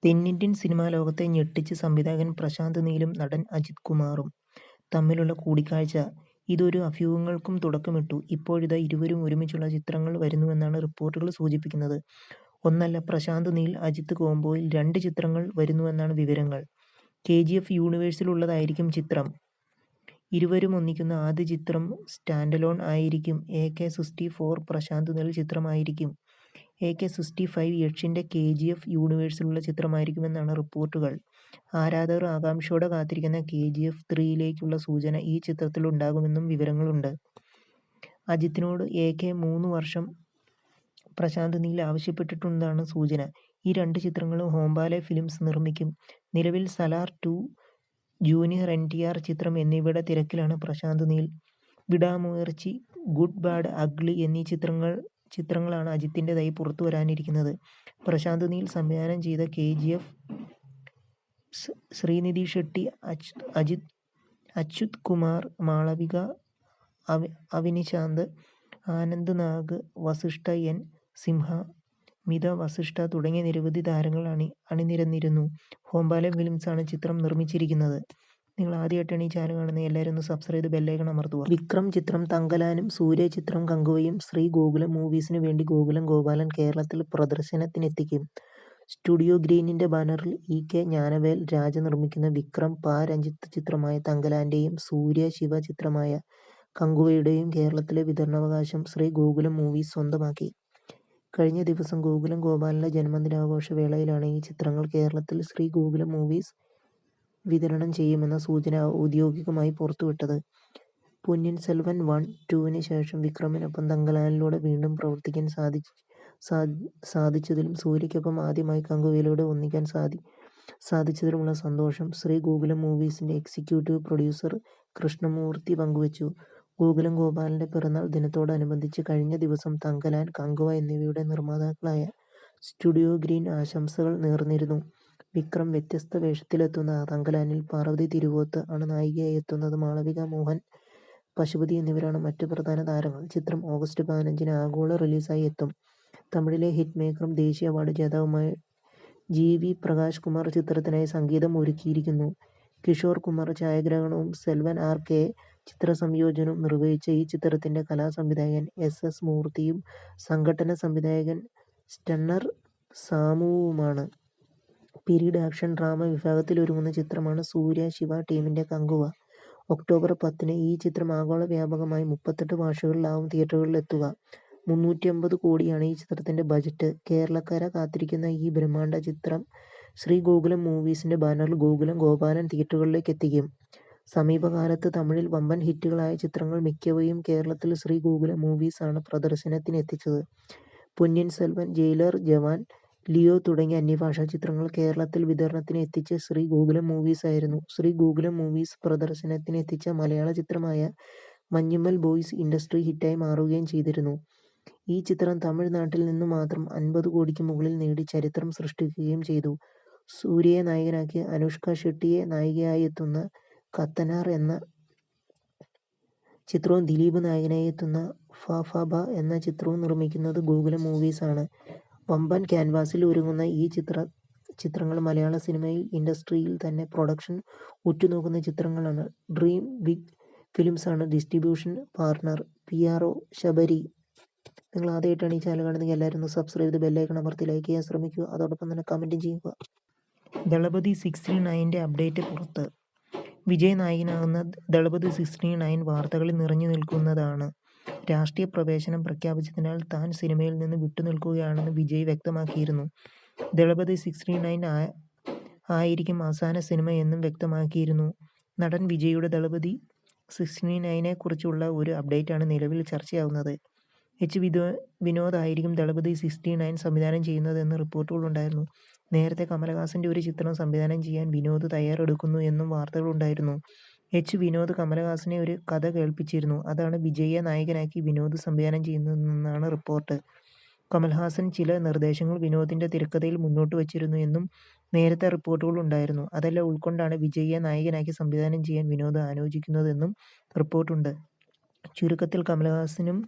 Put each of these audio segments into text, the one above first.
തെന്നിന്ത്യൻ സിനിമാ ലോകത്തെ ഞെട്ടിച്ച് സംവിധായകൻ പ്രശാന്ത് നീലും നടൻ അജിത് കുമാറും തമ്മിലുള്ള കൂടിക്കാഴ്ച ഇതൊരു അഭ്യൂഹങ്ങൾക്കും തുടക്കമിട്ടു. ഇപ്പോഴിതാ ഇരുവരും ഒരുമിച്ചുള്ള ചിത്രങ്ങൾ വരുന്നുവെന്നാണ് റിപ്പോർട്ടുകൾ സൂചിപ്പിക്കുന്നത്. ഒന്നല്ല, പ്രശാന്ത് നീൽ അജിത് കോംബോയിൽ 2 ചിത്രങ്ങൾ വരുന്നുവെന്നാണ് വിവരങ്ങൾ. KGF യൂണിവേഴ്സിലുള്ളതായിരിക്കും ചിത്രം. ഇരുവരും ഒന്നിക്കുന്ന ആദ്യ ചിത്രം സ്റ്റാൻഡലോൺ ആയിരിക്കും. AK-64 പ്രശാന്ത് നീൽ ചിത്രമായിരിക്കും. AK-65 യഷിന്റെ KGF യൂണിവേഴ്സിലുള്ള ചിത്രമായിരിക്കുമെന്നാണ് റിപ്പോർട്ടുകൾ. ആരാധകർ ആകാംക്ഷയോടെ കാത്തിരിക്കുന്ന KGF 3യിലേക്കുള്ള സൂചന ഈ ചിത്രത്തിലുണ്ടാകുമെന്നും വിവരങ്ങളുണ്ട്. അജിത്തിനോട് AK 3 വർഷം പ്രശാന്ത് നീൽ ആവശ്യപ്പെട്ടിട്ടുണ്ടെന്നാണ് സൂചന. ഈ 2 ചിത്രങ്ങളും ഹോംബാലെ ഫിലിംസ് നിർമ്മിക്കും. നിലവിൽ സലാർ 2, ജൂനിയർ NTR ചിത്രം എന്നിവയുടെ തിരക്കിലാണ് Prashanth Neel. Vidaamuyarchi, good bad ugly എന്നീ ചിത്രങ്ങളാണ് അജിത്തിൻ്റെതായി പുറത്തുവരാനിരിക്കുന്നത്. പ്രശാന്ത് നീൽ സംവിധാനം ചെയ്ത KGF, ശ്രീനിധി ഷെട്ടി, അച്യുത് കുമാർ, മാളവിക, അവിനിശാന്ത്, ആനന്ദ് നാഗ്, വസിഷ്ഠ N. സിംഹ, മിത വസിഷ്ഠ തുടങ്ങിയ നിരവധി താരങ്ങൾ അണിനിരന്നിരുന്നു. ഹോംബാലെ ഫിലിംസാണ് ചിത്രം നിർമ്മിച്ചിരിക്കുന്നത്. നിങ്ങൾ ആദ്യമായിട്ടാണ് ഈ ചാനൽ കാണുന്നത്, എല്ലാവരും ഒന്ന് സബ്സ്ക്രൈബ് ചെയ്ത് ബെല്ലൈക്കൺ അമർത്തുക. വിക്രം ചിത്രം തങ്കലാനും സൂര്യ ചിത്രം കങ്കുവയും ശ്രീ ഗോകുലം മൂവീസിനു വേണ്ടി ഗോകുലം ഗോപാലൻ കേരളത്തിൽ പ്രദർശനത്തിനെത്തിക്കും. സ്റ്റുഡിയോ ഗ്രീനിന്റെ ബാനറിൽ EK ജ്ഞാനവേൽ രാജ നിർമ്മിക്കുന്ന വിക്രം രഞ്ജിത്ത് ചിത്രമായ തങ്കലാന്റെയും സൂര്യ ശിവ ചിത്രമായ കങ്കുവയുടെയും കേരളത്തിലെ വിതരണാവകാശം ശ്രീ ഗോകുലം മൂവീസ് സ്വന്തമാക്കി. കഴിഞ്ഞ ദിവസം ഗോകുലം ഗോപാലന്റെ ജന്മദിനാഘോഷ വേളയിലാണ് ഈ ചിത്രങ്ങൾ കേരളത്തിൽ ശ്രീ ഗോകുലം മൂവീസ് വിതരണം ചെയ്യുമെന്ന സൂചന ഔദ്യോഗികമായി പുറത്തുവിട്ടത്. പൊന്നിയിൻ സെൽവൻ 1, 2-ന് ശേഷം വിക്രമിനൊപ്പം തങ്കലാനിലൂടെ വീണ്ടും പ്രവർത്തിക്കാൻ സാധിച്ചതിലും സൂര്യയ്ക്കൊപ്പം ആദ്യമായി കങ്കുവയിലൂടെ ഒന്നിക്കാൻ സാധിച്ചതിലുമുള്ള സന്തോഷം ശ്രീ ഗോകുലം മൂവീസിന്റെ എക്സിക്യൂട്ടീവ് പ്രൊഡ്യൂസർ കൃഷ്ണമൂർത്തി പങ്കുവച്ചു. ഗോകുലം ഗോപാലന്റെ പിറന്നാൾ ദിനത്തോടനുബന്ധിച്ച് കഴിഞ്ഞ ദിവസം തങ്കലാൻ, കങ്കുവ എന്നിവയുടെ നിർമ്മാതാക്കളായ സ്റ്റുഡിയോ ഗ്രീൻ ആശംസകൾ നേർന്നിരുന്നു. വിക്രം വ്യത്യസ്ത വേഷത്തിലെത്തുന്ന തങ്കലാനിൽ പാർവതി തിരുവോത്ത് ആണ് നായികയായി എത്തുന്നത്. മാളവിക മോഹൻ, പശുപതി എന്നിവരാണ് മറ്റ് പ്രധാന താരങ്ങൾ. ചിത്രം ഓഗസ്റ്റ് 15-ന് ആഗോള റിലീസായി എത്തും. തമിഴിലെ ഹിറ്റ് മേക്കറും ദേശീയ അവാർഡ് ജേതാവുമായ GV പ്രകാശ് കുമാർ ചിത്രത്തിനായി സംഗീതം ഒരുക്കിയിരിക്കുന്നു. കിഷോർ കുമാർ ഛായാഗ്രഹണവും സെൽവൻ RK ചിത്രസംയോജനവും നിർവഹിച്ച ഈ ചിത്രത്തിന്റെ കലാസംവിധായകൻ SS മൂർത്തിയും സംഘട്ടന സംവിധായകൻ സ്റ്റണ്ണർ സാമുവുമാണ്. പീരീഡ് ആക്ഷൻ ഡ്രാമ വിഭാഗത്തിൽ ഒരുങ്ങുന്ന ചിത്രമാണ് സൂര്യ ശിവ ടീമിന്റെ കങ്കുവ. ഒക്ടോബർ 10-ന് ഈ ചിത്രം ആഗോള വ്യാപകമായി 38 ഭാഷകളിലാവും തിയേറ്ററുകളിൽ എത്തുക. 350 കോടിയാണ് ഈ ചിത്രത്തിന്റെ ബജറ്റ്. കേരളക്കര കാത്തിരിക്കുന്ന ഈ ബ്രഹ്മാണ്ഡ ചിത്രം ശ്രീ ഗോകുലം മൂവീസിന്റെ ബാനറിൽ ഗോകുലം ഗോപാലൻ തിയേറ്ററുകളിലേക്ക് എത്തിക്കും. സമീപകാലത്ത് തമിഴിൽ വമ്പൻ ഹിറ്റുകളായ ചിത്രങ്ങൾ മിക്കവയും കേരളത്തിൽ ശ്രീ ഗോകുലം മൂവീസ് ആണ് പ്രദർശനത്തിനെത്തിച്ചത്. പൊന്നിയിൻ സെൽവൻ, ജയിലർ, ജവാൻ, ലിയോ തുടങ്ങിയ അന്യഭാഷാ ചിത്രങ്ങൾ കേരളത്തിൽ വിതരണത്തിന് എത്തിച്ച് ശ്രീ ഗോകുലം മൂവീസ് ആയിരുന്നു. ശ്രീ ഗോകുലം മൂവീസ് പ്രദർശനത്തിനെത്തിച്ച മലയാള ചിത്രമായ മഞ്ഞുമ്മൽ ബോയ്സ് ഇൻഡസ്ട്രി ഹിറ്റായി മാറുകയും ചെയ്തിരുന്നു. ഈ ചിത്രം തമിഴ്നാട്ടിൽ നിന്നു മാത്രം 50 കോടിക്ക് മുകളിൽ നേടി ചരിത്രം സൃഷ്ടിക്കുകയും ചെയ്തു. സൂര്യയെ നായകനാക്കി അനുഷ്ക ഷെട്ടിയെ നായികയായി എത്തുന്ന കത്തനാർ എന്ന ചിത്രവും ദിലീപ് നായകനായി എത്തുന്ന ഫ-ഫ-ബ എന്ന ചിത്രവും നിർമ്മിക്കുന്നത് ഗോകുലം മൂവീസ് ആണ്. വമ്പൻ ക്യാൻവാസിൽ ഒരുങ്ങുന്ന ഈ ചിത്രങ്ങൾ മലയാള സിനിമ ഇൻഡസ്ട്രിയിൽ തന്നെ പ്രൊഡക്ഷൻ ഉറ്റുനോക്കുന്ന ചിത്രങ്ങളാണ്. ഡ്രീം ബിഗ് ഫിലിംസ് ആണ് ഡിസ്ട്രിബ്യൂഷൻ പാർട്ണർ. PRO ശബരി. നിങ്ങൾ ആദ്യമായിട്ടാണ് ഈ ചാനൽ കാണുന്നത്, എല്ലാവരും ഒന്ന് സബ്സ്ക്രൈബ് ചെയ്ത് ബെല്ലൈക്കൺ അമർത്തി ലൈക്ക് ചെയ്യാൻ ശ്രമിക്കുക. അതോടൊപ്പം തന്നെ കമൻറ്റും ചെയ്യുക. ദളപതി 69ന്റെ അപ്ഡേറ്റ് പുറത്ത്. വിജയ് നായകനാകുന്ന ദളപതി 69 വാർത്തകളിൽ നിറഞ്ഞു നിൽക്കുന്നതാണ്. രാഷ്ട്രീയ പ്രവേശനം പ്രഖ്യാപിച്ചതിനാൽ താൻ സിനിമയിൽ നിന്ന് വിട്ടുനിൽക്കുകയാണെന്ന് വിജയ് വ്യക്തമാക്കിയിരുന്നു. ദളപതി 69 ആയിരിക്കും അവസാന സിനിമ എന്നും വ്യക്തമാക്കിയിരുന്നു. നടൻ വിജയുടെ ദളപതി 69 കുറിച്ചുള്ള ഒരു അപ്ഡേറ്റാണ് നിലവിൽ ചർച്ചയാവുന്നത്. വിനോദ് ആയിരിക്കും ദളപതി 69 സംവിധാനം ചെയ്യുന്നതെന്ന് റിപ്പോർട്ടുകളുണ്ടായിരുന്നു. നേരത്തെ കമലഹാസന്റെ ഒരു ചിത്രം സംവിധാനം ചെയ്യാൻ വിനോദ് തയ്യാറെടുക്കുന്നു എന്നും വാർത്തകളുണ്ടായിരുന്നു. വിനോദ് കമലഹാസനെ ഒരു കഥ കേൾപ്പിച്ചിരുന്നു. അതാണ് വിജയെ നായകനാക്കി വിനോദ് സംവിധാനം ചെയ്യുന്നതെന്നാണ് റിപ്പോർട്ട്. കമൽഹാസൻ ചില നിർദ്ദേശങ്ങൾ വിനോദിന്റെ തിരക്കഥയിൽ മുന്നോട്ട് വച്ചിരുന്നു എന്നും നേരത്തെ റിപ്പോർട്ടുകൾ ഉണ്ടായിരുന്നു. അതെല്ലാം ഉൾക്കൊണ്ടാണ് വിജയെ നായകനാക്കി സംവിധാനം ചെയ്യാൻ വിനോദ് ആലോചിക്കുന്നതെന്നും റിപ്പോർട്ടുണ്ട്. ചുരുക്കത്തിൽ കമൽഹാസനും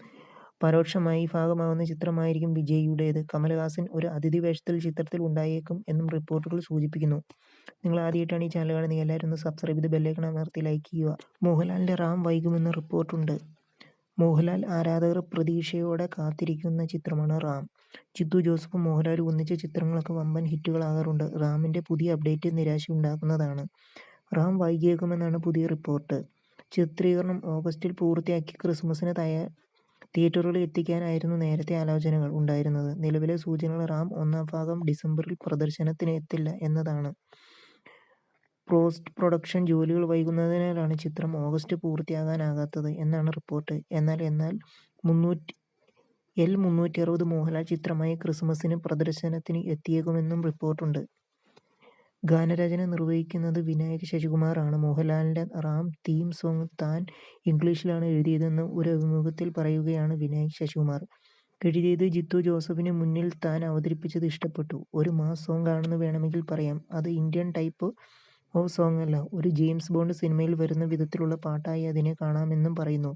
പരോക്ഷമായി ഭാഗമാകുന്ന ചിത്രമായിരിക്കും വിജയിയുടേത്. കമൽഹാസൻ ഒരു അതിഥി വേഷത്തിൽ ചിത്രത്തിൽ ഉണ്ടായേക്കും എന്നും റിപ്പോർട്ടുകൾ സൂചിപ്പിക്കുന്നു. നിങ്ങൾ ആദ്യമായിട്ടാണ് ഈ ചാനൽ കാണുന്നത്, എല്ലാവരും ഒന്ന് സബ്സ്ക്രൈബ് ചെയ്ത് ബെല്ലൈക്കൺ അമർത്തി ലൈക്ക് ചെയ്യുക. മോഹൻലാലിൻ്റെ റാം വൈകുമെന്ന് റിപ്പോർട്ടുണ്ട്. മോഹൻലാൽ ആരാധകർ പ്രതീക്ഷയോടെ കാത്തിരിക്കുന്ന ചിത്രമാണ് റാം. ജിത്തു ജോസഫും മോഹൻലാലും ഒന്നിച്ച ചിത്രങ്ങളൊക്കെ വമ്പൻ ഹിറ്റുകളാകാറുണ്ട്. റാമിൻ്റെ പുതിയ അപ്ഡേറ്റ് നിരാശയുണ്ടാക്കുന്നതാണ്. റാം വൈകിയേക്കുമെന്നാണ് പുതിയ റിപ്പോർട്ട്. ചിത്രീകരണം ഓഗസ്റ്റിൽ പൂർത്തിയാക്കി ക്രിസ്മസിന് തിയേറ്ററുകളിൽ എത്തിക്കാനായിരുന്നു നേരത്തെ ആലോചനകൾ ഉണ്ടായിരുന്നത്. നിലവിലെ സൂചനകൾ റാം ഒന്നാം ഭാഗം ഡിസംബറിൽ പ്രദർശനത്തിന് എത്തില്ല എന്നതാണ്. പോസ്റ്റ് പ്രൊഡക്ഷൻ ജോലികൾ വൈകുന്നതിനാലാണ് ചിത്രം ഓഗസ്റ്റ് പൂർത്തിയാകാനാകാത്തത് എന്നാണ് റിപ്പോർട്ട്. എന്നാൽ 360 മോഹൻലാൽ ചിത്രമായി ക്രിസ്മസിന് പ്രദർശനത്തിന് എത്തിയേക്കുമെന്നും റിപ്പോർട്ടുണ്ട്. ഗാനരചന നിർവഹിക്കുന്നത് വിനായക് ശശികുമാർ ആണ്. മോഹൻലാലിൻ്റെ റാം തീം സോങ് താൻ ഇംഗ്ലീഷിലാണ് എഴുതിയതെന്ന് ഒരു അഭിമുഖത്തിൽ പറയുകയാണ് വിനായക് ശശികുമാർ. എഴുതിയത് ജിത്തു ജോസഫിന് മുന്നിൽ താൻ അവതരിപ്പിച്ചത് ഇഷ്ടപ്പെട്ടു. ഒരു മാസ് സോങ് ആണെന്ന് വേണമെങ്കിൽ പറയാം. അത് ഇന്ത്യൻ ടൈപ്പ് ഓഫ് സോങ് അല്ല. ഒരു ജെയിംസ് ബോണ്ട് സിനിമയിൽ വരുന്ന വിധത്തിലുള്ള പാട്ടായി അതിനെ കാണാമെന്നും പറയുന്നു.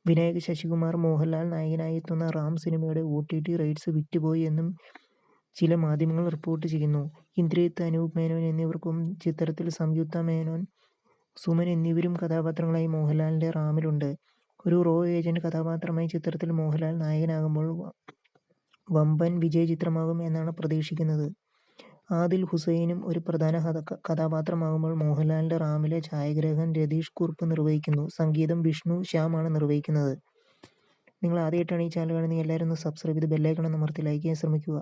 വിനായക് ശശികുമാർ മോഹൻലാൽ നായകനായി എത്തുന്ന റാം സിനിമയുടെ OTT റൈറ്റ്സ് വിറ്റുപോയി എന്നും ചില മാധ്യമങ്ങൾ റിപ്പോർട്ട് ചെയ്യുന്നു. ഇന്ദ്രജിത്ത്, അനൂപ് മേനോൻ എന്നിവർക്കും ചിത്രത്തിൽ സംയുക്ത മേനോൻ, സുമൻ എന്നിവരും കഥാപാത്രങ്ങളായി മോഹൻലാലിൻ്റെ റാമിലുണ്ട്. ഒരു റോ ഏജന്റ് കഥാപാത്രമായി ചിത്രത്തിൽ മോഹൻലാൽ നായകനാകുമ്പോൾ വമ്പൻ വിജയ ചിത്രമാകും എന്നാണ് പ്രതീക്ഷിക്കുന്നത്. ആദിൽ ഹുസൈനും ഒരു പ്രധാന കഥാപാത്രമാകുമ്പോൾ മോഹൻലാലിൻ്റെ റാമിലെ ഛായാഗ്രഹണം രതീഷ് കുറുപ്പ് നിർവഹിക്കുന്നു. സംഗീതം വിഷ്ണു ശ്യാമാണ് നിർവഹിക്കുന്നത്. നിങ്ങൾ ആദ്യമായിട്ടാണ് ഈ ചാനൽ കാണുന്നത്, എല്ലാവരും ഒന്ന് സബ്സ്ക്രൈബ് ചെയ്ത് ബെല്ലൈക്കൺ അമർത്തി ലൈക്ക് ചെയ്യാൻ ശ്രമിക്കുക.